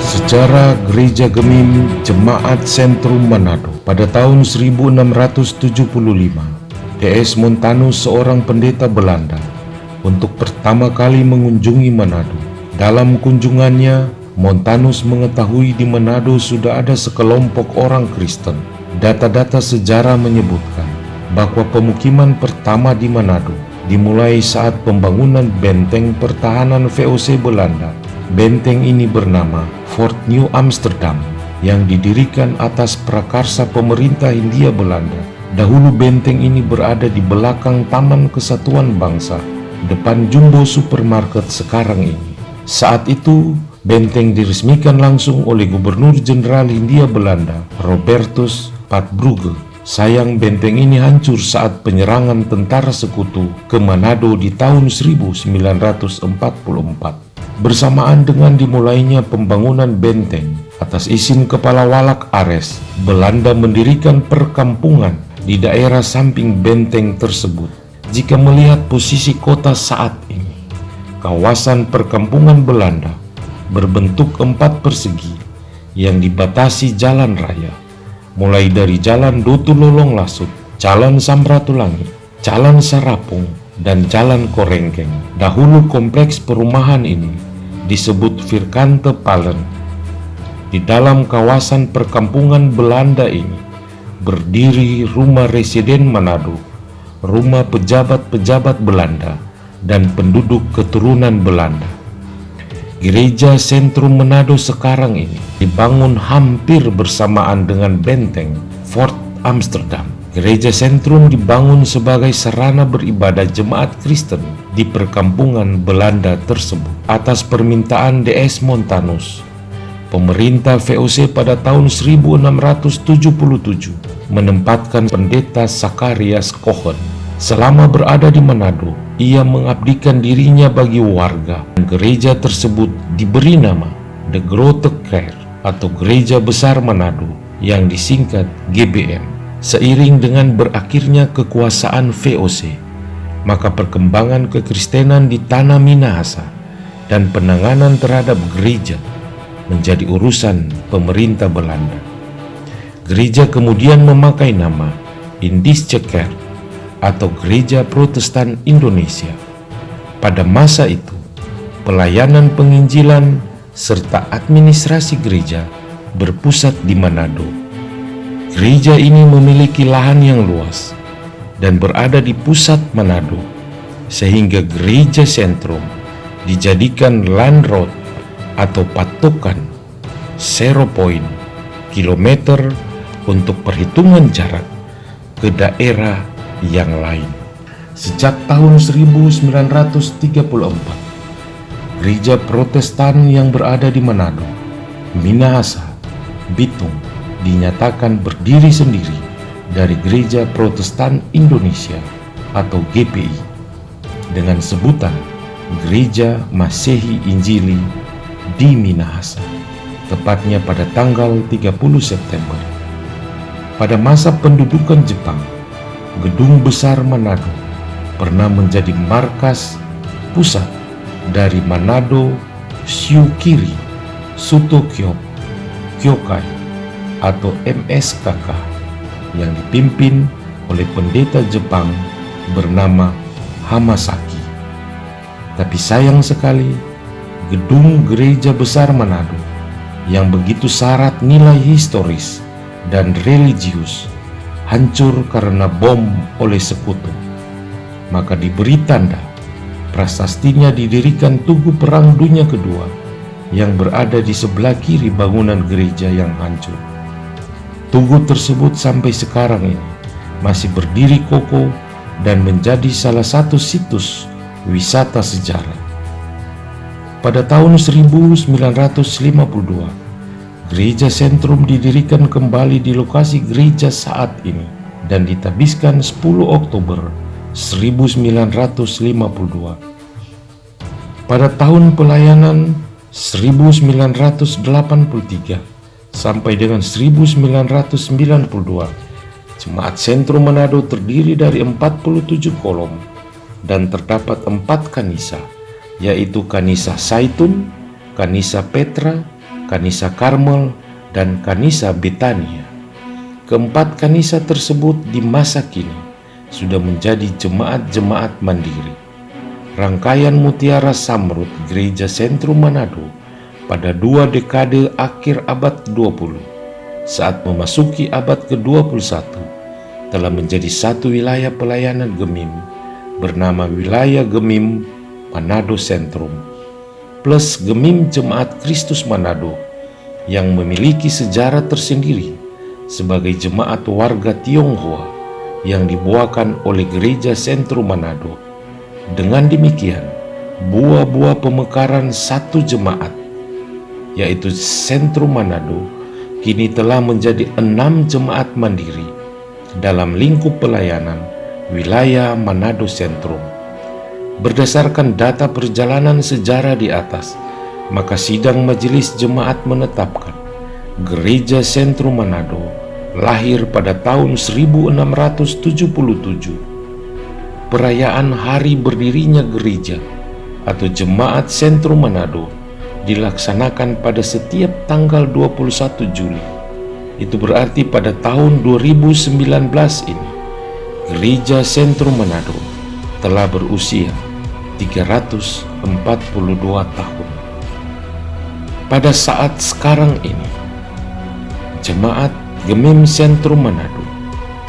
Sejarah Gereja Gemim Jemaat Sentrum Manado. Pada tahun 1675, DS Montanus, seorang pendeta Belanda, untuk pertama kali mengunjungi Manado. Dalam kunjungannya, Montanus mengetahui di Manado sudah ada sekelompok orang Kristen. Data-data sejarah menyebutkan bahwa pemukiman pertama di Manado dimulai saat pembangunan benteng pertahanan VOC Belanda. Benteng ini bernama Fort New Amsterdam yang didirikan atas prakarsa pemerintah Hindia Belanda. Dahulu benteng ini berada di belakang Taman Kesatuan Bangsa, depan Jumbo Supermarket sekarang ini. Saat itu, benteng diresmikan langsung oleh Gubernur Jenderal Hindia Belanda, Robertus Patbrugge. Sayang, benteng ini hancur saat penyerangan tentara sekutu ke Manado di tahun 1944. Bersamaan dengan dimulainya pembangunan benteng, atas izin Kepala Walak Ares, Belanda mendirikan perkampungan di daerah samping benteng tersebut. Jika melihat posisi kota saat ini, kawasan perkampungan Belanda berbentuk 4 persegi yang dibatasi jalan raya, mulai dari Jalan Dotu Lolong Lasut, Jalan Samratulangi, Jalan Sarapung, dan Jalan Korengkeng. Dahulu kompleks perumahan ini disebut Vierkante Palen. Di dalam kawasan perkampungan Belanda ini berdiri rumah residen Manado, rumah pejabat-pejabat Belanda, dan penduduk keturunan Belanda. Gereja Sentrum Manado sekarang ini dibangun hampir bersamaan dengan benteng Fort Amsterdam. Gereja Sentrum dibangun sebagai sarana beribadah jemaat Kristen di perkampungan Belanda tersebut. Atas permintaan DS Montanus, pemerintah VOC pada tahun 1677 menempatkan pendeta Zacharias Cohen. Selama berada di Manado, ia mengabdikan dirinya bagi warga. Gereja tersebut diberi nama The Grote Kerk atau Gereja Besar Manado yang disingkat GBM. Seiring dengan berakhirnya kekuasaan VOC, maka perkembangan kekristenan di tanah Minahasa dan penanganan terhadap gereja menjadi urusan pemerintah Belanda. Gereja kemudian memakai nama Indische Kerk atau Gereja Protestan Indonesia. Pada masa itu, pelayanan penginjilan serta administrasi gereja berpusat di Manado. Gereja ini memiliki lahan yang luas dan berada di pusat Manado, sehingga Gereja Sentrum dijadikan land road atau patokan zero point kilometer untuk perhitungan jarak ke daerah yang lain. Sejak tahun 1934, gereja Protestan yang berada di Manado, Minahasa, Bitung dinyatakan berdiri sendiri dari Gereja Protestan Indonesia atau GPI dengan sebutan Gereja Masehi Injili di Minahasa, tepatnya pada tanggal 30 September. Pada masa pendudukan Jepang, Gedung Besar Manado pernah menjadi markas pusat dari Manado Syukiri Suto Kyokai atau MSKK yang dipimpin oleh pendeta Jepang bernama Hamasaki. Tapi sayang sekali, gedung Gereja Besar Manado yang begitu syarat nilai historis dan religius hancur karena bom oleh sekutu. Maka diberi tanda prasastinya didirikan Tugu Perang Dunia Kedua yang berada di sebelah kiri bangunan gereja yang hancur. Tugu tersebut sampai sekarang ini masih berdiri kokoh dan menjadi salah satu situs wisata sejarah. Pada tahun 1952, Gereja Sentrum didirikan kembali di lokasi gereja saat ini dan ditabiskan 10 Oktober 1952. Pada tahun pelayanan 1983 sampai dengan 1992, Jemaat Sentrum Manado terdiri dari 47 kolom dan terdapat 4 kanisa, yaitu Kanisa Zaitun, Kanisa Petra, Kanisa Karmel, dan Kanisa Betania. Keempat kanisa tersebut di masa kini sudah menjadi jemaat-jemaat mandiri. Rangkaian Mutiara Samrut Gereja Sentrum Manado pada 2 dekade akhir abad ke-20 saat memasuki abad ke-21 telah menjadi satu wilayah pelayanan Gemim bernama Wilayah Gemim Manado Sentrum plus Gemim Jemaat Kristus Manado yang memiliki sejarah tersendiri sebagai jemaat warga Tionghoa yang dibuahkan oleh Gereja Sentrum Manado. Dengan demikian, buah-buah pemekaran satu jemaat, yaitu Sentrum Manado, kini telah menjadi 6 jemaat mandiri dalam lingkup pelayanan wilayah Manado Sentrum. Berdasarkan data perjalanan sejarah di atas, maka sidang majelis jemaat menetapkan Gereja Sentrum Manado lahir pada tahun 1677. Perayaan hari berdirinya gereja atau Jemaat Sentrum Manado dilaksanakan pada setiap tanggal 21 Juli. Itu berarti pada tahun 2019 ini, Gereja Sentrum Manado telah berusia 342 tahun. Pada saat sekarang ini, Jemaat Gemim Sentrum Manado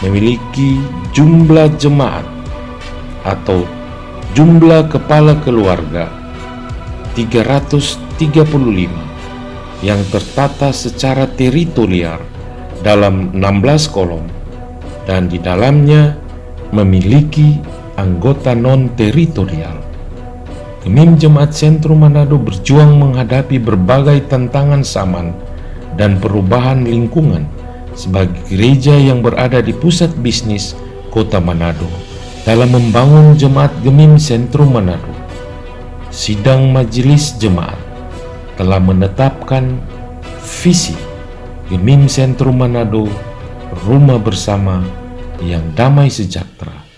memiliki jumlah jemaat atau jumlah kepala keluarga 335 yang tertata secara teritorial dalam 16 kolom dan di dalamnya memiliki anggota non-teritorial. Gemim Jemaat Sentrum Manado berjuang menghadapi berbagai tantangan zaman dan perubahan lingkungan sebagai gereja yang berada di pusat bisnis kota Manado. Dalam membangun Jemaat Gemim Sentrum Manado, sidang majelis jemaat telah menetapkan visi Gemim Sentrum Manado, rumah bersama yang damai sejahtera.